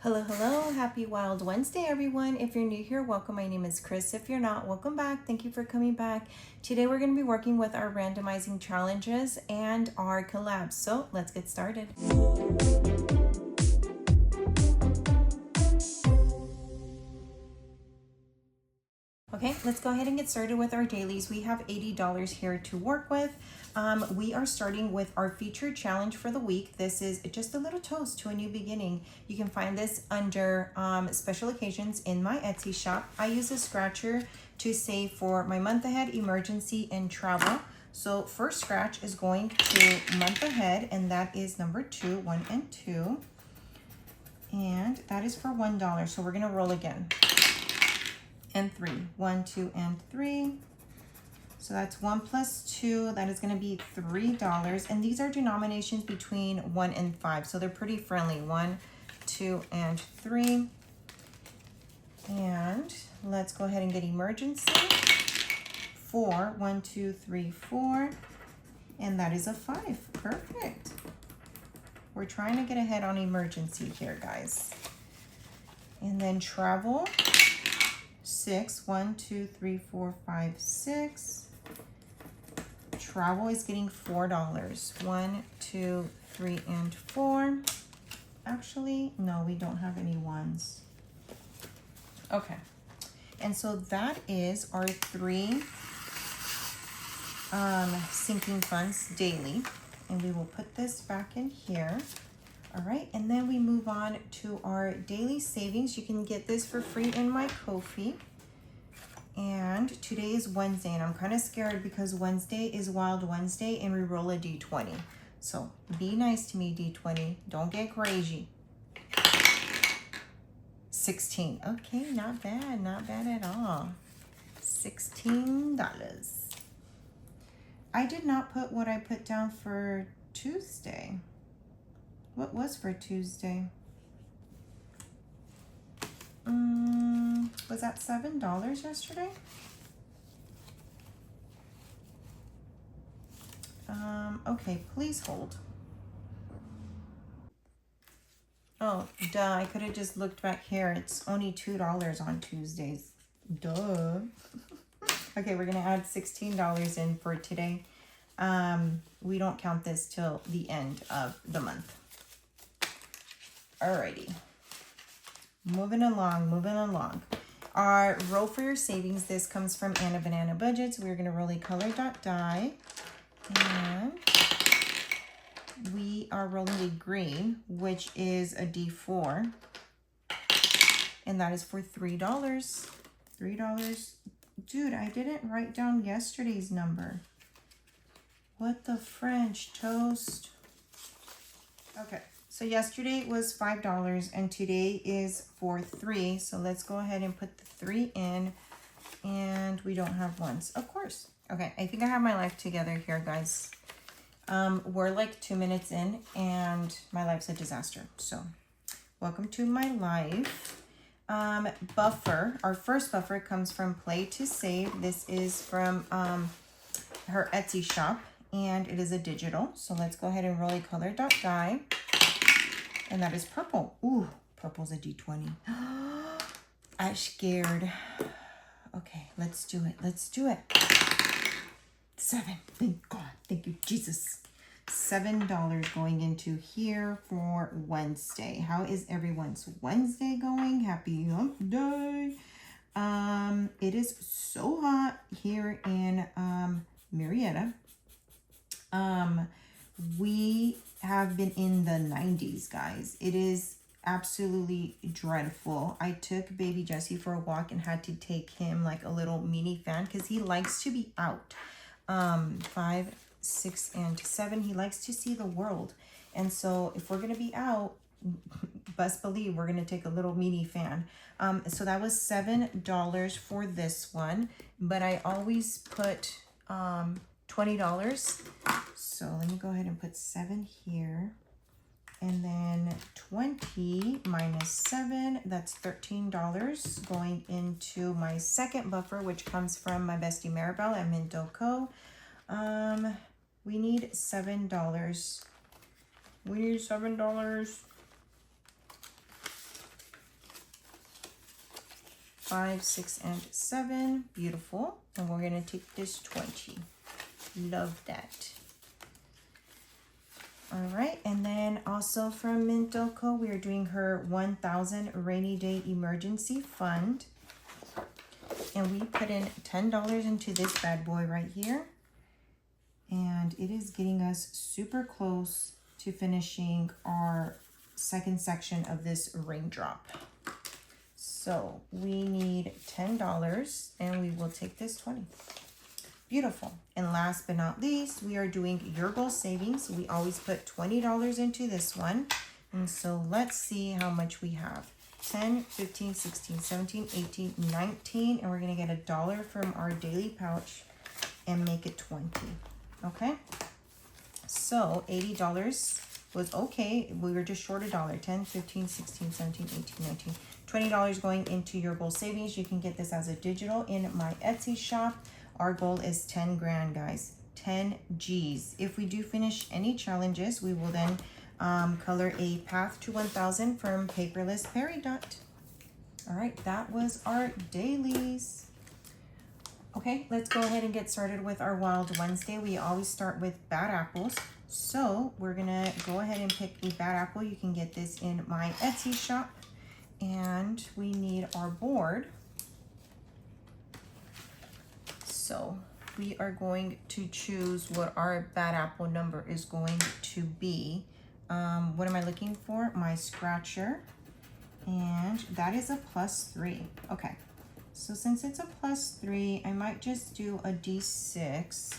Hello, hello. Happy Wild Wednesday, everyone. If you're new here, welcome. My name is Chris. If you're not, welcome back. Thank you for coming back. Today, we're going to be working with our randomizing challenges and our collabs. So let's get started. Okay, let's go ahead and get started with our dailies. We have $80 here to work with. We are starting with our featured challenge for the week. This is just a little toast to a new beginning. You can find this under special occasions in my Etsy shop. I use a scratcher to save for my month ahead, emergency, and travel. So first scratch is going to month ahead, and that is number 2, 1 and 2. And that is for $1. So we're gonna roll again. And 3, 1, 2, and 3. So that's 1 plus 2, that is going to be $3. And these are denominations between 1 and 5, so they're pretty friendly. 1, 2, and 3. And let's go ahead and get emergency. 4, 1, 2, 3, 4. And that is a 5. Perfect. We're trying to get ahead on emergency here, guys. And then travel. 6, 1, 2, 3, 4, 5, 6. Travel is getting $4. 1, 2, 3, and 4. Actually, no, we don't have any ones. Okay. And so that is our 3 sinking funds daily. And we will put this back in here. All right, and then we move on to our daily savings. You can get this for free in my Ko-fi. And today is Wednesday, and I'm kind of scared because Wednesday is Wild Wednesday, and we roll a D20. So be nice to me, D20. Don't get crazy. 16. Okay, not bad at all. $16. I did not put what I put down for Tuesday. What was for Tuesday? Was that $7 yesterday? Okay, please hold. Oh, duh, I could have just looked back here. It's only $2 on Tuesdays. Duh. Okay, we're gonna add $16 in for today. We don't count this till the end of the month. Alrighty. Moving along. Our roll for your savings, this comes from Anna Banana Budgets. We're going to roll a color dot die. And we are rolling a green, which is a D4. And that is for $3. $3. Dude, I didn't write down yesterday's number. What the French toast? Okay. So yesterday was $5 and today is for 3. So let's go ahead and put the 3 in, and we don't have ones, of course. Okay, I think I have my life together here, guys. We're like 2 minutes in and my life's a disaster. So welcome to my life. Buffer, our first buffer comes from Play to Save. This is from her Etsy shop, and it is a digital. So let's go ahead and roll a color dot die. And that is purple. Ooh, purple's a D20. I'm scared. Okay, let's do it. 7. Thank God. Thank you, Jesus. $7 going into here for Wednesday. How is everyone's Wednesday going? Happy hump day. It is so hot here in Marietta. We have been in the 90s, guys. It is absolutely dreadful. I took baby Jesse for a walk and had to take him like a little mini fan because he likes to be out. 5, 6, and 7. He likes to see the world. And so if we're going to be out, best believe we're going to take a little mini fan. So that was $7 for this one. But I always put $20. So let me go ahead and put 7 here. And then 20 minus 7, that's $13 going into my second buffer, which comes from my bestie Maribel at Mindoco. We need $7. We need $7. 5, 6, and 7. Beautiful. And we're going to take this 20. Love that. All right. And then also from Mintoko, we are doing her 1,000 rainy day emergency fund. And we put in $10 into this bad boy right here. And it is getting us super close to finishing our second section of this raindrop. So we need $10 and we will take this 20. Beautiful. And last but not least, we are doing your goal savings. We always put $20 into this one. And so let's see how much we have. 10, 15, 16, 17, 18, 19. And we're going to get $1 from our daily pouch and make it 20. Okay. So $80 was okay. We were just short $1. 10, 15, 16, 17, 18, 19. $20 going into your goal savings. You can get this as a digital in my Etsy shop. Our goal is 10 grand, guys. 10 G's. If we do finish any challenges, we will then color a path to 1,000 from Paperless Peridot. All right, that was our dailies. Okay, let's go ahead and get started with our Wild Wednesday. We always start with bad apples. So we're gonna go ahead and pick a bad apple. You can get this in my Etsy shop. And we need our board. So we are going to choose what our bad apple number is going to be. What am I looking for? My scratcher. And that is a +3. Okay. So since it's a +3, I might just do a D6.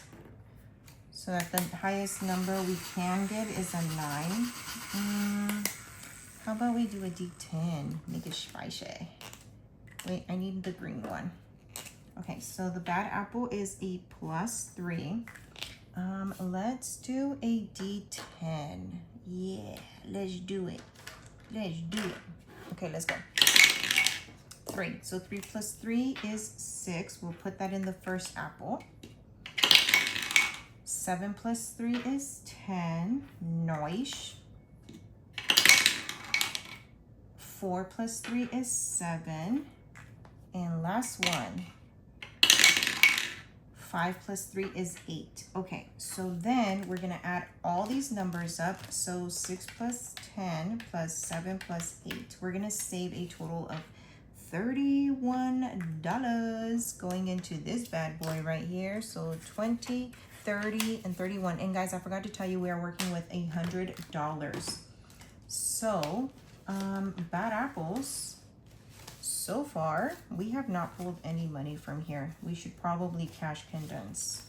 So that the highest number we can get is a 9. How about we do a D10? Make it spicy. Wait, I need the green one. Okay, so the bad apple is a +3. Let's do a D10. Yeah, let's do it. Let's do it. Okay, let's go. 3. So 3 plus 3 is 6. We'll put that in the first apple. 7 plus 3 is 10. Nice. 4 plus 3 is 7. And last one. 5 plus 3 is 8. Okay, so then we're going to add all these numbers up. So 6 plus 10 plus 7 plus 8. We're going to save a total of $31 going into this bad boy right here. So 20, 30, and 31. And guys, I forgot to tell you, we are working with $100. So bad apples. So far, we have not pulled any money from here. We should probably cash condense.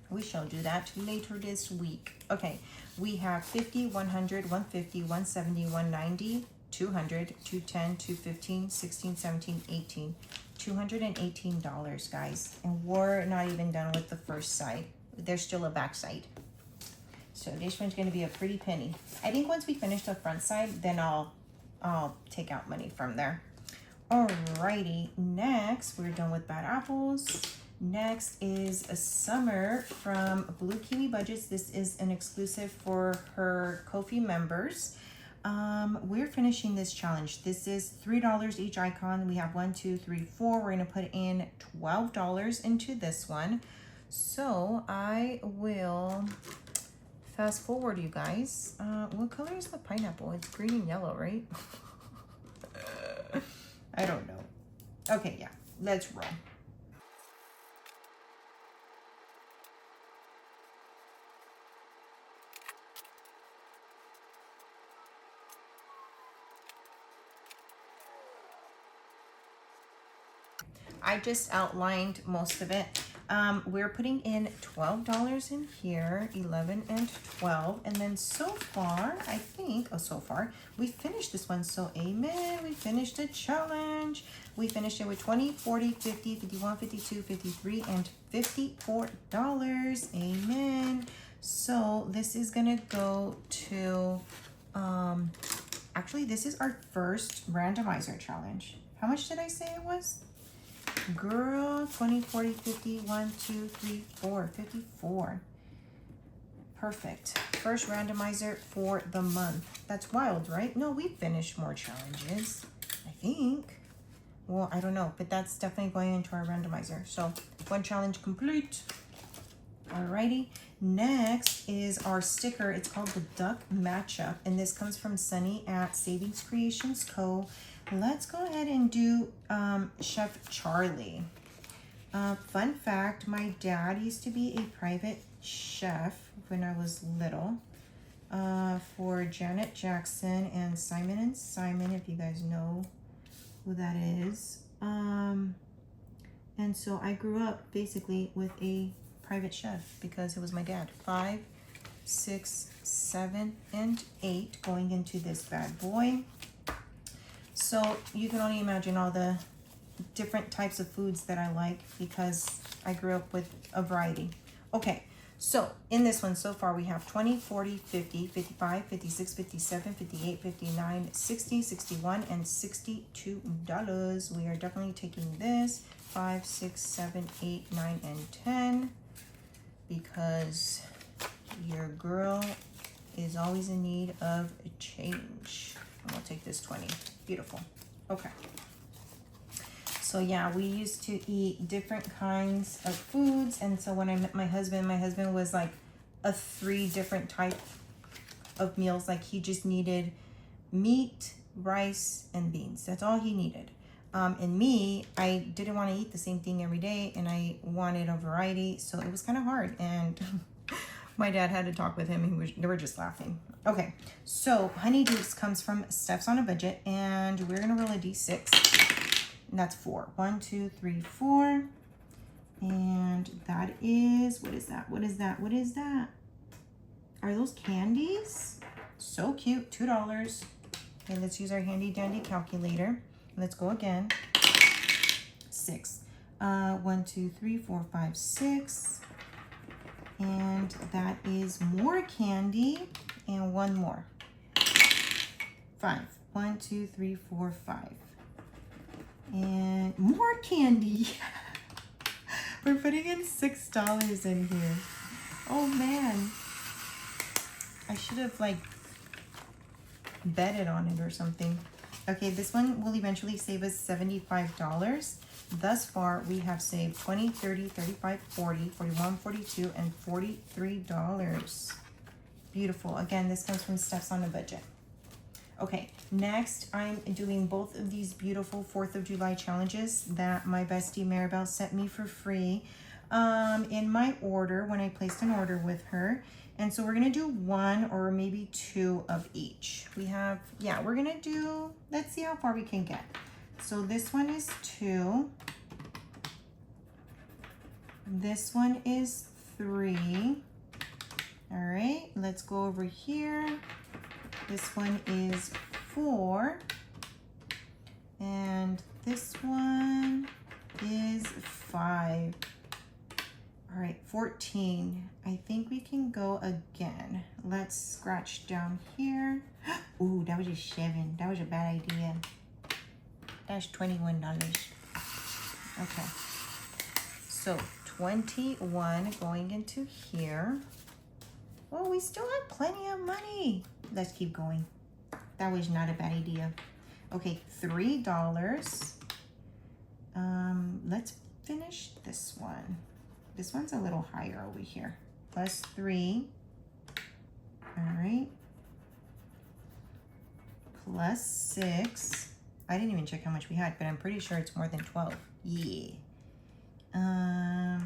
We shall do that later this week. Okay, we have 50, 100, 150, 170, 190, 200, 210, 215, 16, 17, 18. $218, guys. And we're not even done with the first side. There's still a back side. So this one's going to be a pretty penny. I think once we finish the front side, then I'll take out money from there. Alrighty, next we're done with bad apples. Next is a summer from Blue Kiwi Budgets. This is an exclusive for her Ko-fi members. We're finishing this challenge. This is $3 each icon. We have 1, 2, 3, 4. We're gonna put in $12 into this one. So I will fast forward, you guys. What color is the pineapple? It's green and yellow, right? I don't know. Okay, yeah, let's roll. I just outlined most of it. We're putting in $12 in here, 11 and 12. And then so far, I think, so far, we finished this one. So amen, we finished the challenge. We finished it with 20, 40, 50, 51, 52, 53, and $54. Amen. So this is gonna go to, actually this is our first randomizer challenge. How much did I say it was? Girl, 20, 40, 50, 1, 2, 3, 4, 54. Perfect. First randomizer for the month. That's wild, right? No, we finished more challenges, I think. Well, I don't know, but that's definitely going into our randomizer. So 1 challenge complete. Alrighty. Next is our sticker. It's called the Duck Matchup, and this comes from Sunny at Savings Creations Co. Let's go ahead and do Chef Charlie. Fun fact, my dad used to be a private chef when I was little for Janet Jackson and Simon & Simon, if you guys know who that is. And so I grew up basically with a private chef because it was my dad. 5, 6, 7, and 8 going into this bad boy. So you can only imagine all the different types of foods that I like because I grew up with a variety. Okay, so in this one so far we have 20, 40, 50, 55, 56, 57, 58, 59, 60, 61, and $62. We are definitely taking this 5, 6, 7, 8, 9, and 10 because your girl is always in need of a change. I'm gonna take this 20. Beautiful. Okay. So yeah, we used to eat different kinds of foods, and so when I met my husband was like a 3 different type of meals. Like he just needed meat, rice, and beans. That's all he needed. And me, I didn't want to eat the same thing every day, and I wanted a variety, so it was kind of hard. And my dad had to talk with him, and they were just laughing. Okay, so Honeydukes comes from Steph's on a Budget, and we're gonna roll a d6. And that's 4. 1, 2, 3, 4. And that is, what is that? What is that? What is that? Are those candies? So cute. $2. Okay, let's use our handy dandy calculator. Let's go again. 6. 1, 2, 3, 4, 5, 6. And that is more candy and 1 more. 5. 1, 2, 3, 4, 5. And more candy. We're putting in $6 in here. Oh man. I should have like betted on it or something. Okay, this one will eventually save us $75. Thus far, we have saved 20, 30, 35, 40, 41, 42, and $43. Beautiful. Again, this comes from Steph's on a Budget. Okay, next I'm doing both of these beautiful 4th of July challenges that my bestie Maribel sent me for free in my order when I placed an order with her. And so we're gonna do 1 or maybe 2 of each. We have, yeah, we're gonna do, let's see how far we can get. So this one is 2. This one is 3. All right, let's go over here. This one is 4. And this one is 5. All right, 14. I think we can go again. Let's scratch down here. Ooh, that was a 7. That was a bad idea. That's $21. Okay. So 21 going into here. Well, we still have plenty of money. Let's keep going. That was not a bad idea. Okay, $3. Let's finish this one. This one's a little higher over here. Plus 3. All right. Plus 6. I didn't even check how much we had, but I'm pretty sure it's more than 12. Yeah. I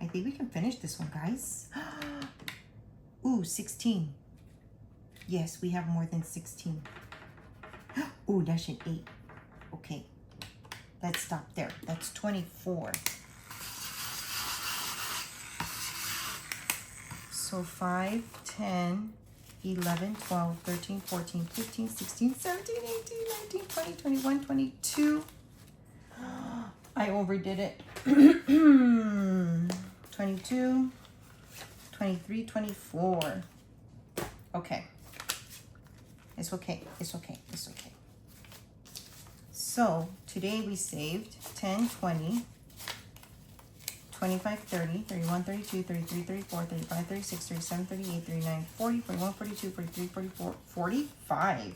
think we can finish this one, guys. Ooh, 16. Yes, we have more than 16. Ooh, that's an 8. Okay. Let's stop there. That's 24. So 5, 10, 11, 12, 13, 14, 15, 16, 17, 18, 19, 20, 21, 22. I overdid it. 22, 23, 24. Okay. It's okay. It's okay. It's okay. So today we saved 10, 20, 25, 30, 31, 32, 33, 34, 35, 36, 37, 38, 39, 40, 41, 42, 43, 44, 45.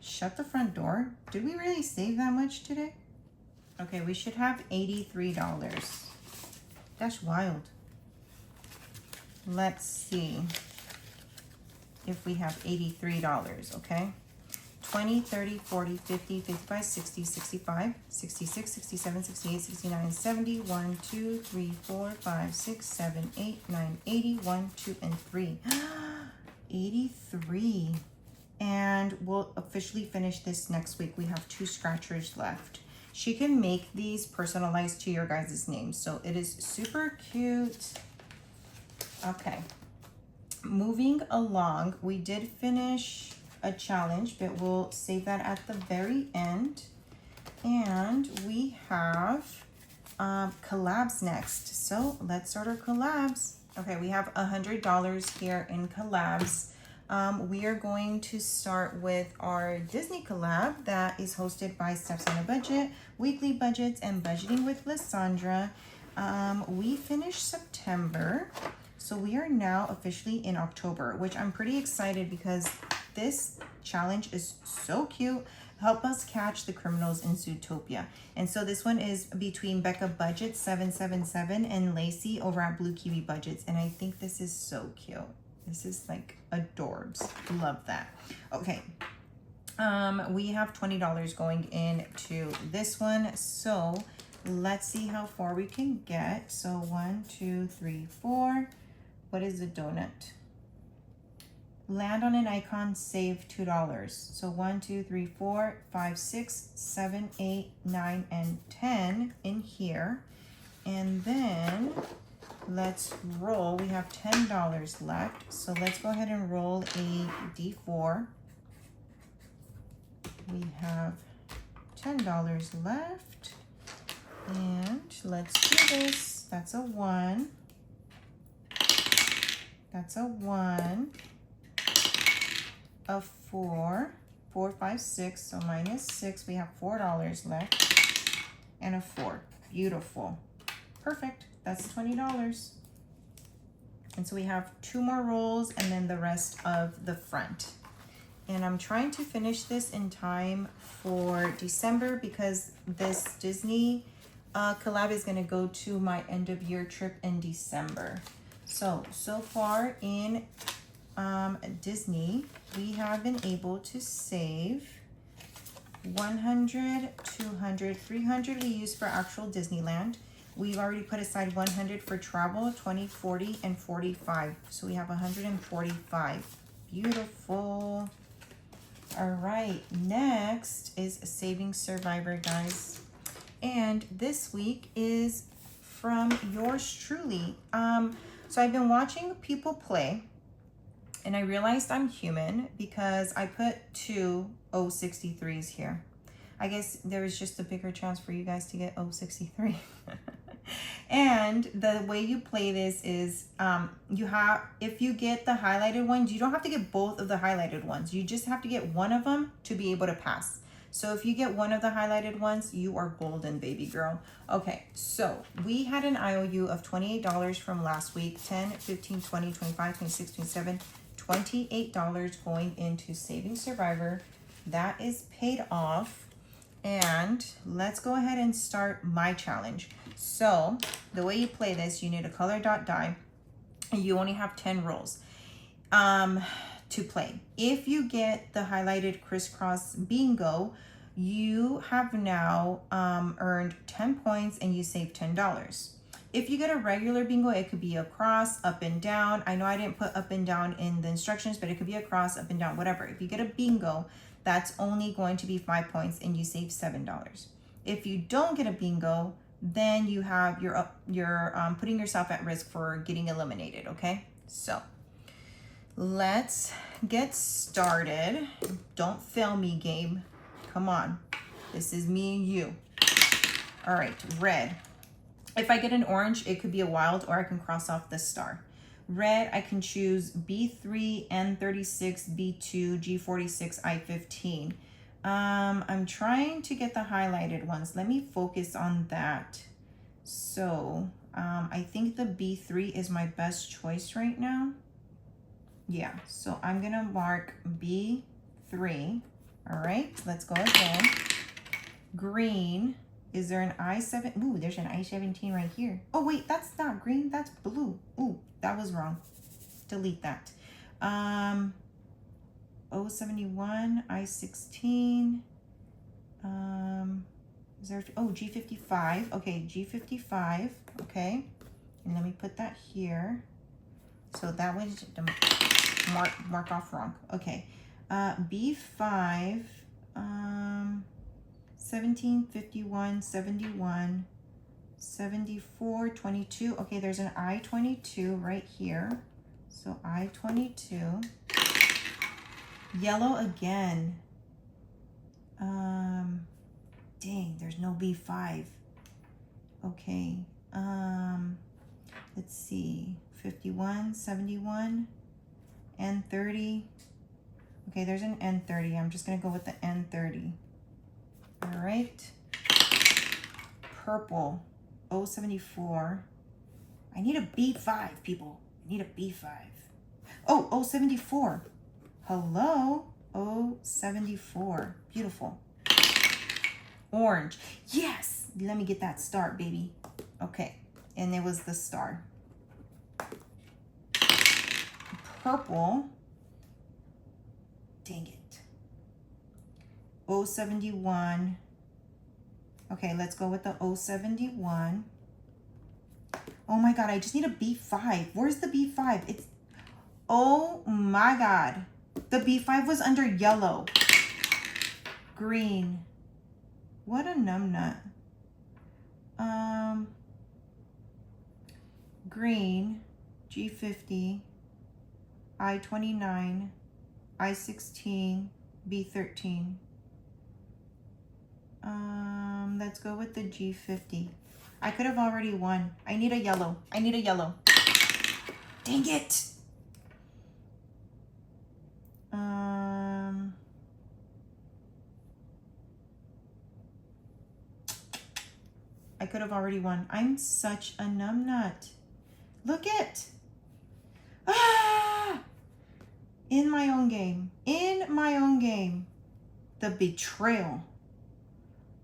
Shut the front door. Did we really save that much today? Okay, we should have $83. That's wild. Let's see if we have $83, okay? 20, 30, 40, 50, 55, 60, 65, 66, 67, 68, 69, 70, 1, 2, 3, 4, 5, 6, 7, 8, 9, 80, 1, 2, and 3. 83. And we'll officially finish this next week. We have 2 scratchers left. She can make these personalized to your guys' names. So it is super cute. Okay. Moving along, we did finish a challenge, but we'll save that at the very end. And we have collabs next. So let's start our collabs. Okay, we have $100 here in collabs. We are going to start with our Disney collab that is hosted by Steps on a Budget, Weekly Budgets, and Budgeting with Lysandra. We finished September, so we are now officially in October, which I'm pretty excited because this challenge is so cute. Help us catch the criminals in Zootopia. And so this one is between Becca Budget 777 and Lacey over at Blue Kiwi Budgets. And I think this is so cute. This is like adorbs. Love that. Okay. We have $20 going into this one. So let's see how far we can get. So 1, 2, 3, 4. What is the donut? Land on an icon, save $2. So 1, 2, 3, 4, 5, 6, 7, 8, 9, and 10 in here. And then let's roll. We have $10 left. So let's go ahead and roll a D4. We have $10 left. And let's do this. That's a 1. That's a 1. A 4, 4, 5, 6, so minus 6, we have $4 left, and a 4. Beautiful. Perfect. That's $20. And so we have 2 more rolls and then the rest of the front. And I'm trying to finish this in time for December because this Disney collab is going to go to my end of year trip in December. So far in Disney, we have been able to save 100, 200, 300 we use for actual Disneyland. We've already put aside 100 for travel, 20, 40, and 45. So we have 145. Beautiful. All right, next is Saving Survivor, guys. And this week is from yours truly. So I've been watching people play. And I realized I'm human because I put 2 063s here. I guess there was just a bigger chance for you guys to get 063. And the way you play this is if you get the highlighted ones, you don't have to get both of the highlighted ones. You just have to get one of them to be able to pass. So if you get one of the highlighted ones, you are golden, baby girl. Okay, so we had an IOU of $28 from last week, 10, 15, 20, 25, 26, 27, $28 going into Saving Survivor. That is paid off. And let's go ahead and start my challenge. So the way you play this, you need a color dot die. And you only have 10 rolls to play. If you get the highlighted crisscross bingo, you have now earned 10 points and you save $10. If you get a regular bingo, it could be a cross, up and down. I know I didn't put up and down in the instructions, but it could be a cross, up and down, whatever. If you get a bingo, that's only going to be 5 points and you save $7. If you don't get a bingo, then you have you're putting yourself at risk for getting eliminated, okay? So let's get started. Don't fail me, game. Come on. This is me and you. All right, red. If I get an orange, it could be a wild, or I can cross off the star. Red, I can choose B3, N36, B2, G46, I15. I'm trying to get the highlighted ones. Let me focus on that. So I think the B3 is my best choice right now. Yeah, so I'm gonna mark B3. All right, let's go again. Green. Is there an I-7? Ooh, there's an I-17 right here. Oh, wait, that's not green. That's blue. Ooh, that was wrong. Delete that. 071, I-16. Is there, oh, G55. Okay, G55. Okay, and let me put that here. So that was mark off wrong. Okay, B5. 17, 51, 71, 74, 22. Okay, there's an I-22 right here. So I-22. Yellow again. Dang, there's no B5. Okay. Let's see. 51, 71, N30. Okay, there's an N30. I'm just gonna go with the N30. All right. Purple. 074. I need a B5, people. I need a B5. Oh, 074. Hello. 074. Beautiful. Orange. Yes. Let me get that star, baby. Okay. And it was the star. Purple. Dang it. 071. Okay, let's go with the 071. Oh my God, I just need a B5. Where's the B5? It's, oh my God. The B5 was under yellow. Green. What a numbnut. Green, G50, I-29, I-16, B13. Let's go with the G50. I could have already won. I need a yellow. I need a yellow. Dang it. I could have already won. I'm such a numbnut. Look it. Ah! In my own game. In my own game. The betrayal.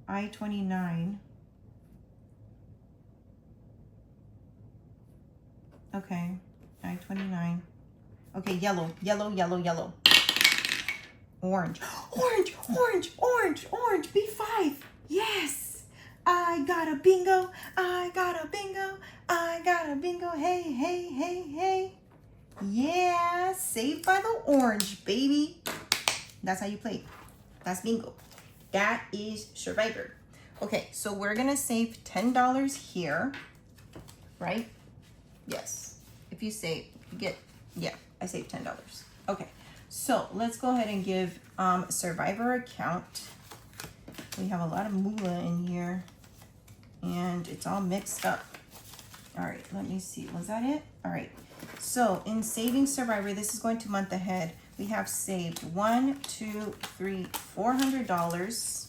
I-29. Okay. I-29. Okay, yellow. Yellow, yellow, yellow. Orange. Orange, orange, orange, orange. B5. Yes. I got a bingo. I got a bingo. I got a bingo. Hey, hey, hey, hey. Yeah. Saved by the orange, baby. That's how you play. That's bingo. That is Survivor. Okay, so we're going to save $10 here, right? Yes. If you save, you get, yeah, I saved $10. Okay, so let's go ahead and give Survivor account. We have a lot of moolah in here, and it's all mixed up. All right, let me see. Was that it? All right. So in saving Survivor, this is going to month ahead. We have saved $1, 2, 3, $400,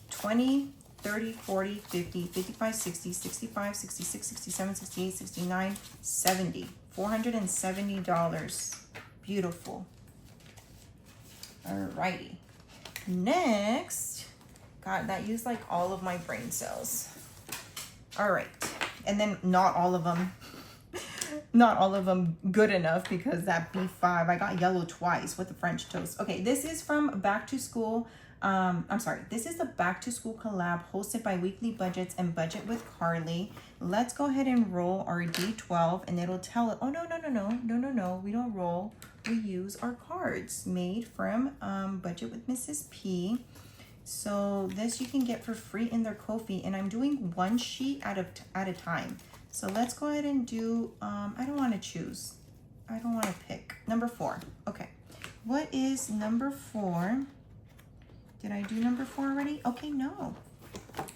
20, 30, 40, 50, 55, 60, 65, 66, 67, 68, 69, 70. $470. Beautiful. Alrighty. Next, God, that used like all of my brain cells. All right. And then not all of them. Not all of them good enough because that B5, I got yellow twice with the French toast. Okay, this is from Back to School. I'm sorry, this is the Back to School collab hosted by Weekly Budgets and Budget with Carly. Let's go ahead and roll our D12 and it'll tell it, oh, no, we don't roll. We use our cards made from Budget with Mrs. P. So this you can get for free in their Ko-fi, and I'm doing one sheet at a time. So let's go ahead and do, I don't want to choose. I don't want to pick. Number 4. Okay. What is number 4? Did I do number 4 already? Okay, no.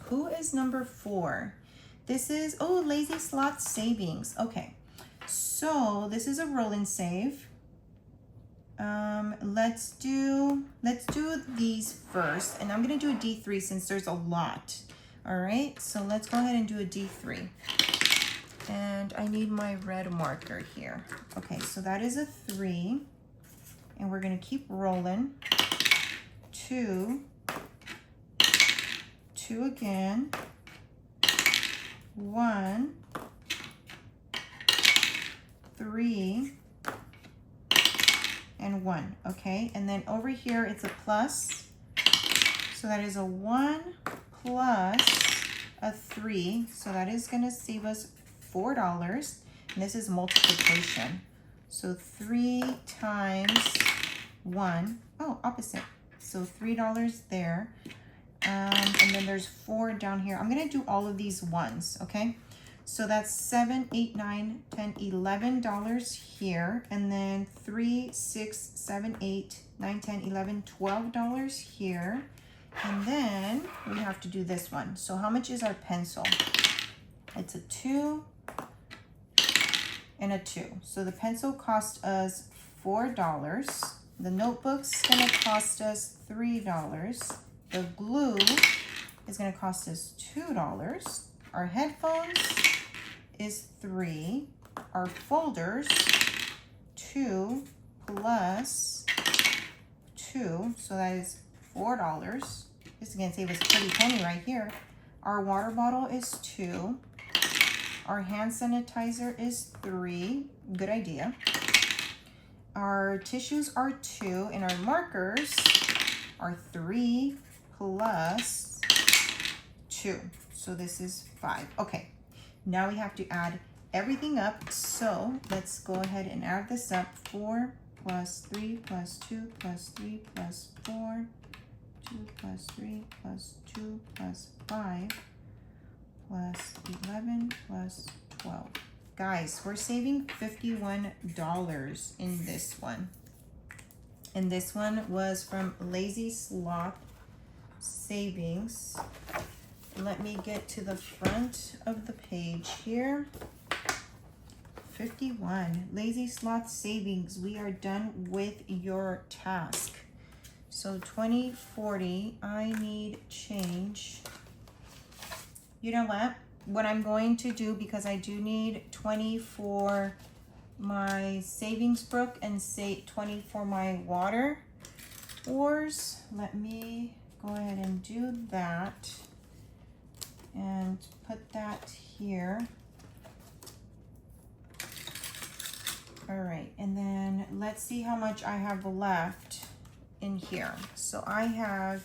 Who is number 4? This is, oh, Lazy Sloth Savings. Okay. So this is a roll and save. Let's do these first. And I'm going to do a D3 since there's a lot. All right. So let's go ahead and do a D3. And I need my red marker here. Okay, so that is a 3. And we're gonna keep rolling. 2, 2 again, 1, 3, and 1, okay? And then over here, it's a plus. So that is a 1 plus a 3. So that is gonna save us $4. And this is multiplication. So 3 times 1, oh, opposite. So $3 there. And then there's 4 down here. I'm gonna do all of these ones, okay? So that's $7, $8, $9, $10, $11 here. And then 3, 6, 7, 8, 9, 10, 11, $12 here. And then we have to do this one. So how much is our pencil? It's a 2 and a 2. So the pencil cost us $4. The notebook's gonna cost us $3. The glue is gonna cost us $2. Our headphones is 3. Our folders, 2 plus 2, so that is $4. This is gonna save us a pretty penny right here. Our water bottle is 2. Our hand sanitizer is 3. Good idea. Our tissues are 2, and our markers are 3 plus 2. So this is 5. Okay, now we have to add everything up. So let's go ahead and add this up. 4 plus 3 plus 2 plus 3 plus 4, 2 plus 3 plus 2 plus 5 plus 11 plus 12. Guys, we're saving $51 in this one. And this one was from Lazy Sloth Savings. Let me get to the front of the page here. 51, Lazy Sloth Savings. We are done with your task. So 2040, I need change. You know what I'm going to do, because I do need 20 for my savings Brook and say 20 for my water wars. Let me go ahead and do that and put that here. All right, and then let's see how much I have left in here. So I have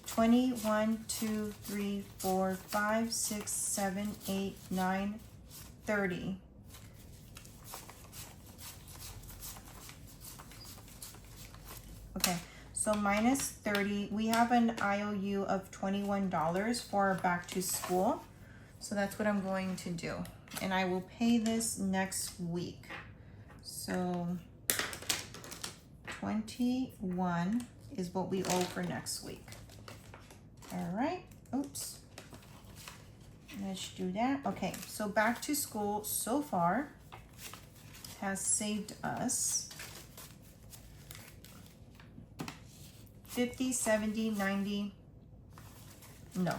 20, 1, 2, 3, 4, 5, 6, 7, 8, 9, 30. Okay, so minus 30, we have an IOU of $21 for back to school. So that's what I'm going to do. And I will pay this next week. So 21 is what we owe for next week. All right, oops. Let's do that. Okay, so back to school so far has saved us 50, 70, 90, no,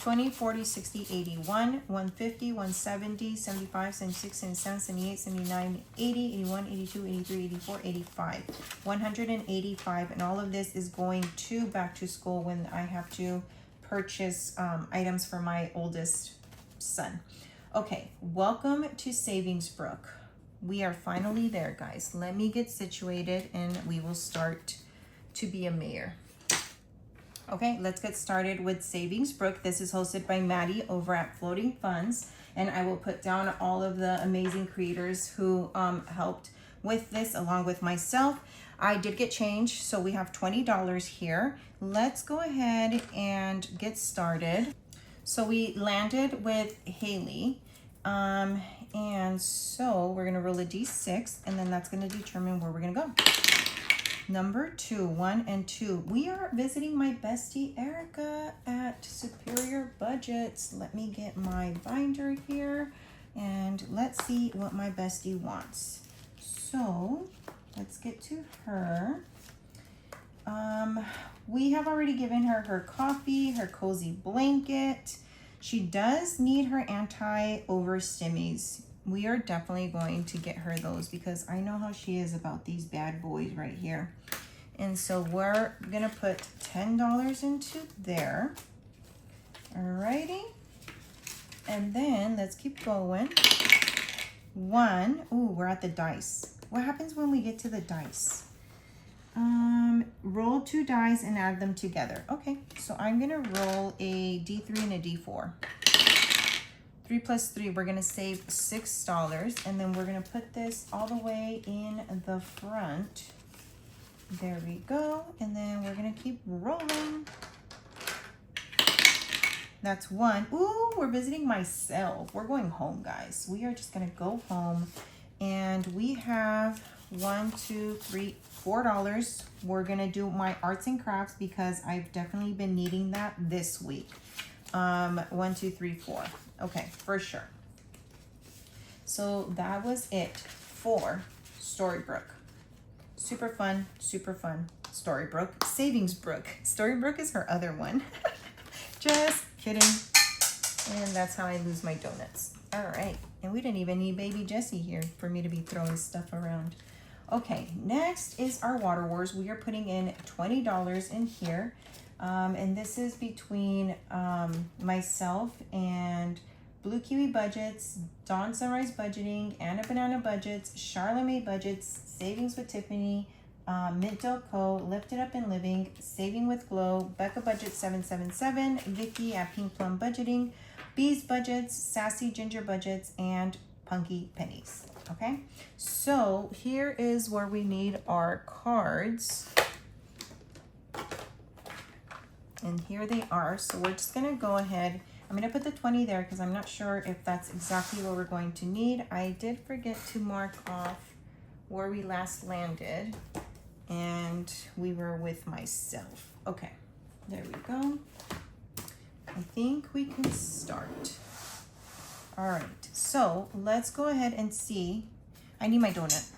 20, 40, 60, 81, 150, 170, 75, 76, 77, 78, 79, 80, 81, 82, 83, 84, 85, 185. And all of this is going to back to school when I have to purchase items for my oldest son. Okay, welcome to Savings Brook. We are finally there, guys. Let me get situated and we will start to be a mayor. Okay, let's get started with Savings Brook. This is hosted by Maddie over at Floating Funds, and I will put down all of the amazing creators who helped with this along with myself. I did get change, so we have $20 here. Let's go ahead and get started. So we landed with Haley, and so we're gonna roll a D6, and then that's gonna determine where we're gonna go. Number 2, 1 and 2. We are visiting my bestie Erica at Superior Budgets. Let me get my binder here and let's see what my bestie wants. So let's get to her. We have already given her her coffee, her cozy blanket. She does need her anti-overstimmies. We are definitely going to get her those because I know how she is about these bad boys right here. And so we're gonna put $10 into there. Alrighty. And then let's keep going. One, ooh, we're at the dice. What happens when we get to the dice? Roll 2 dice and add them together. Okay, so I'm gonna roll a D3 and a D4. 3 plus 3, we're gonna save $6, and then we're gonna put this all the way in the front. There we go, and then we're gonna keep rolling. That's 1. Ooh, we're visiting myself. We're going home, guys. We are just gonna go home, and we have $4. We're gonna do my arts and crafts because I've definitely been needing that this week. 1, 2, 3, 4. Okay, for sure. So that was it for Storybrooke. Super fun Storybrooke. Savings Brook. Storybrooke is her other one. Just kidding. And that's how I lose my donuts. All right, and we didn't even need baby Jessie here for me to be throwing stuff around. Okay, next is our Water Wars. We are putting in $20 in here. And this is between myself and Blue Kiwi Budgets, Dawn Sunrise Budgeting, Anna Banana Budgets, Charlamagne Budgets, Savings with Tiffany, Mint Del Co, Lifted Up and Living, Saving with Glow, Becca Budget 777, Vicky at Pink Plum Budgeting, Bees Budgets, Sassy Ginger Budgets, and Punky Pennies. Okay, so here is where we need our cards. And here they are. So we're just gonna go ahead. I'm gonna put the 20 there because I'm not sure if that's exactly what we're going to need. I did forget to mark off where we last landed, and we were with myself. Okay, there we go. I think we can start. All right, so let's go ahead and see. I need my donut.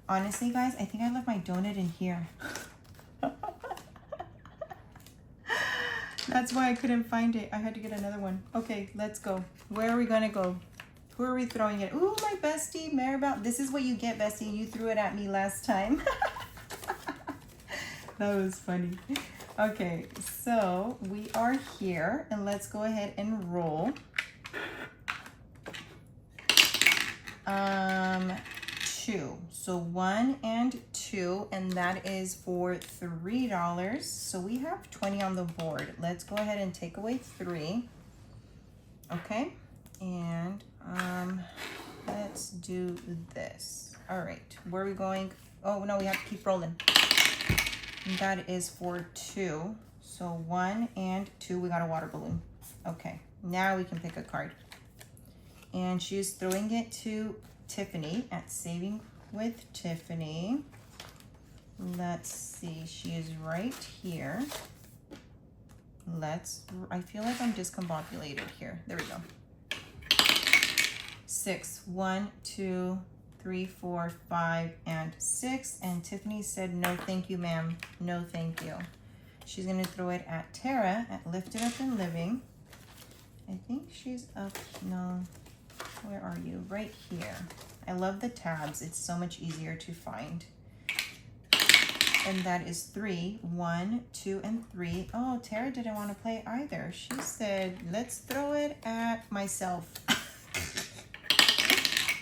Honestly, guys, I think I left my donut in here. That's why I couldn't find it. I had to get another one. Okay, let's go. Where are we gonna go? Who are we throwing it? Ooh, my bestie, Maribel. This is what you get, bestie. You threw it at me last time. That was funny. Okay, so we are here, and let's go ahead and roll. 2. So 1 and 2, and that is for $3. So we have 20 on the board. Let's go ahead and take away 3. Okay, and let's do this. All right, where are we going? Oh no, we have to keep rolling. And that is for 2. So 1 and 2, we got a water balloon. Okay, now we can pick a card. And she's throwing it to Tiffany at Saving with Tiffany. Let's see, she is right here. I feel like I'm discombobulated here. There we go. 6. 1, 2, 3, 4, 5, and 6. And Tiffany said, no, thank you, ma'am. No, thank you. She's gonna throw it at Tara at Lifted Up and Living. I think she's up, no. Where are you? Right here. I love the tabs. It's so much easier to find. And that is 3. 1, 2, and 3. Oh, Tara didn't want to play either. She said, let's throw it at myself.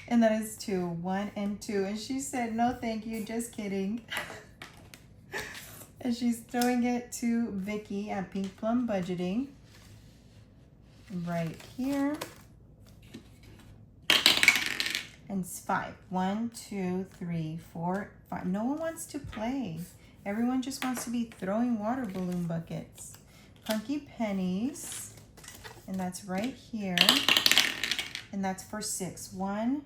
And that is 2. 1 and 2. And she said, no, thank you. Just kidding. And she's throwing it to Vicky at Pink Plum Budgeting. Right here. And it's 5. 1, 2, 3, 4, 5. No one wants to play. Everyone just wants to be throwing water balloon buckets. Punky Pennies. And that's right here. And that's for 6. 1,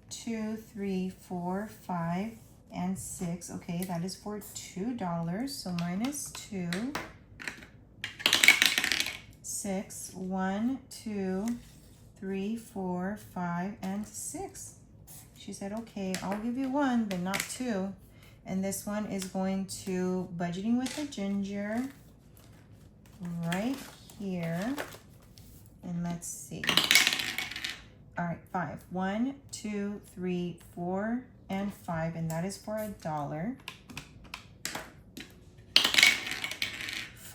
2, 3, 4, 5, and 6. Okay, that is for $2. So minus 2. 6. 1, 2, 3, 4, 5, and 6. She said, okay, I'll give you 1, but not 2. And this one is going to Budgeting with the Ginger right here. And let's see. All right, 5. 1, 2, 3, 4, and 5. And that is for $1.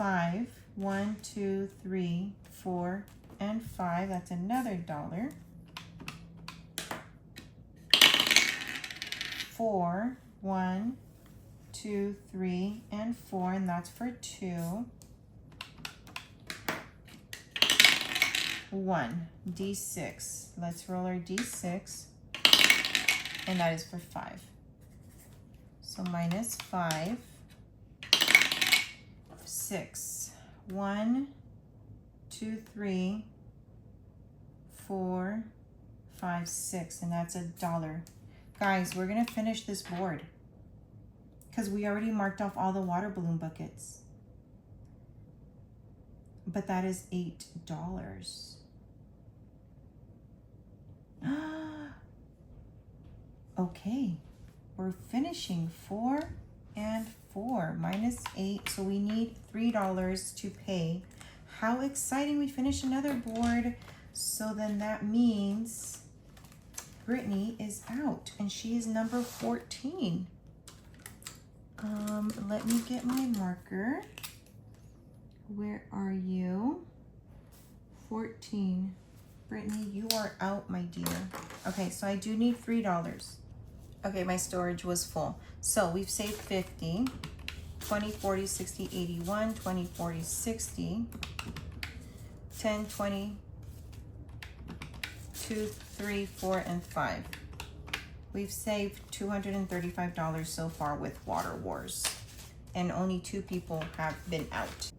5. 1, 2, 3, 4, and 5. That's another $1. 4. 1, 2, 3, and 4, and that's for 2. 1. D6. Let's roll our D6. And that is for 5. So minus 5. 6. 1, 2, 3, 4, 5, 6. And that's $1. Guys, we're going to finish this board because we already marked off all the water balloon buckets. But that is $8. Okay, we're finishing 4 and 4 minus 8. So we need $3 to pay. How exciting, we finished another board. So then that means Brittany is out and she is number 14. Let me get my marker. Where are you? 14. Brittany, you are out, my dear. Okay, so I do need $3. Okay, my storage was full. So we've saved 50. 20, 40, 60, 81, 20, 40, 60. 10, 20, 2, 3, 4, and 5. We've saved $235 so far with Water Wars. And only 2 people have been out.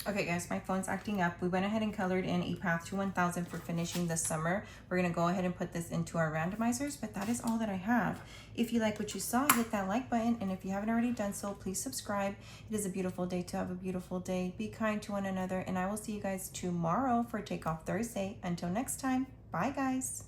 Okay guys, my phone's acting up. We went ahead and colored in a path to 1000 for finishing the summer. We're gonna go ahead and put this into our randomizers, but that is all that I have. If you like what you saw, hit that like button. And if you haven't already done so, please subscribe. It is a beautiful day to have a beautiful day. Be kind to one another, and I will see you guys tomorrow for Takeoff Thursday. Until next time, bye guys.